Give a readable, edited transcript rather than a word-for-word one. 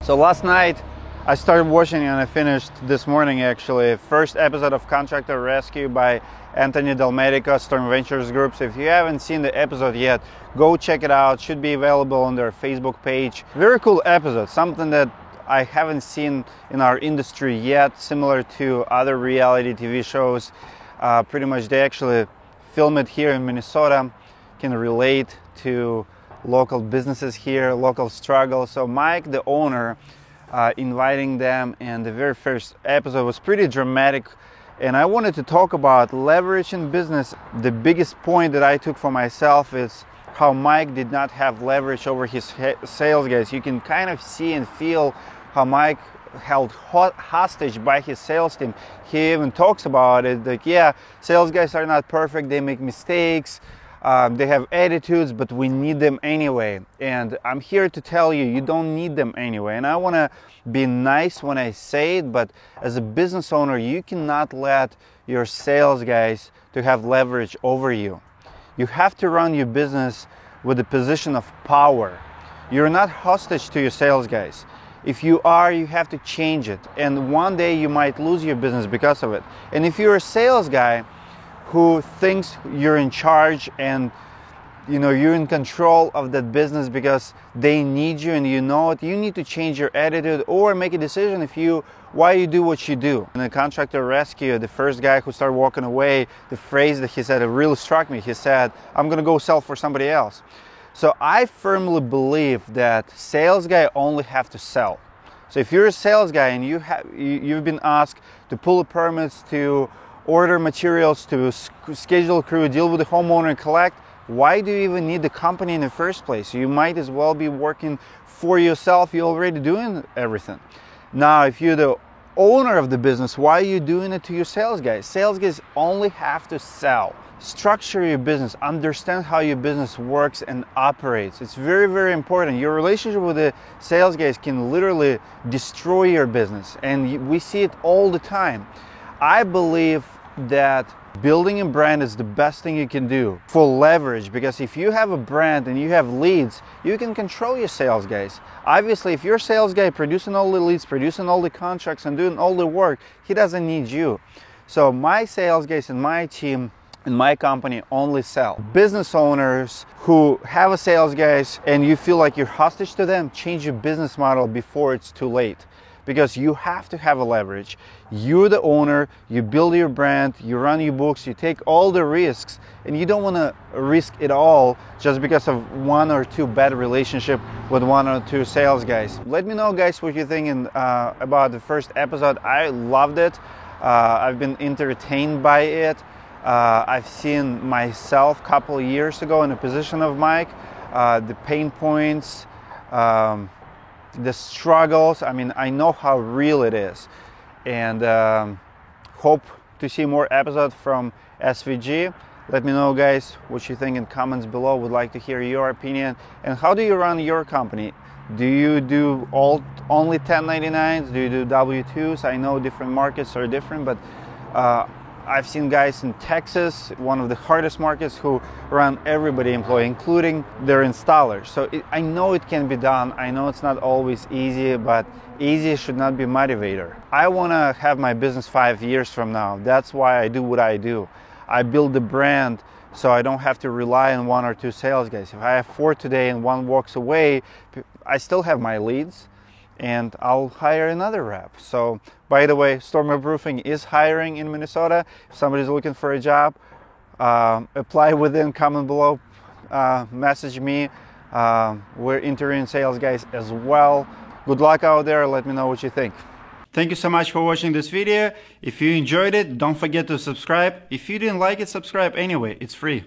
So last night I started watching and I finished this morning actually first episode of Contractor Rescue by Anthony Del Medico, Storm Ventures Group. So if you haven't seen the episode yet, go check it out. Should be available on their Facebook page. Very cool episode, something that I haven't seen in our industry yet, similar to other reality TV shows. Pretty much they actually film it here in Minnesota, can relate to local businesses here, local struggles. So Mike, the owner, inviting them, and the very first episode was pretty dramatic, and I wanted to talk about leverage in business. The biggest point that I took for myself is how Mike did not have leverage over his sales guys. You can kind of see and feel how Mike held hostage by his sales team. He even talks about it, like, yeah, sales guys are not perfect, they make mistakes, they have attitudes, but we need them anyway. And I'm here to tell you, you don't need them anyway. And I want to be nice when I say it, but as a business owner, you cannot let your sales guys to have leverage over you. You have to run your business with a position of power. You're not hostage to your sales guys. If you are, you have to change it. And one day you might lose your business because of it. And if you're a sales guy who thinks you're in charge and you're in control of that business because they need you and you know it, you need to change your attitude or make a decision why you do what you do. In the Contractor Rescue, the first guy who started walking away, the phrase that he said, it really struck me. He said, "I'm gonna go sell for somebody else." So I firmly believe that sales guy only have to sell. So if you're a sales guy and you've been asked to pull the permits, to order materials, to schedule crew, deal with the homeowner and collect, why do you even need the company in the first place? You might as well be working for yourself. You're already doing everything. Now, if you're the owner of the business, why are you doing it to your sales guys? Sales guys only have to sell. Structure your business, understand how your business works and operates. It's very, very important. Your relationship with the sales guys can literally destroy your business, and we see it all the time. I believe that building a brand is the best thing you can do for leverage, because if you have a brand and you have leads, you can control your sales guys. Obviously, if your sales guy producing all the leads, producing all the contracts and doing all the work, he doesn't need you. So my sales guys and my team in my company only sell. Business owners who have a sales guys and you feel like you're hostage to them, change your business model before it's too late. Because you have to have a leverage. You're the owner, you build your brand, you run your books, you take all the risks, and you don't want to risk it all just because of one or two bad relationship with one or two sales guys. Let me know, guys, what you're thinking about the first episode. I loved it. I've been entertained by it. I've seen myself a couple of years ago in a position of Mike, the pain points, the struggles. I mean, I know how real it is, and hope to see more episodes from SVG. Let me know, guys, what you think in comments below. Would like to hear your opinion. And how do you run your company? Do you do only 1099s? Do you do W-2s? I know different markets are different, but I've seen guys in Texas, one of the hardest markets, who run everybody employee, including their installers. So I know it can be done. I know it's not always easy, but easy should not be motivator. I want to have my business 5 years from now. That's why I do what I do. I build the brand so I don't have to rely on one or two sales guys. If I have 4 today and one walks away, I still have my leads, and I'll hire another rep. So, by the way, Storm Roofing is hiring in Minnesota. If somebody's looking for a job, apply within, comment below, message me. We're interviewing sales guys as well. Good luck out there. Let me know what you think. Thank you so much for watching this video. If you enjoyed it, don't forget to subscribe. If you didn't like it, subscribe anyway. It's free.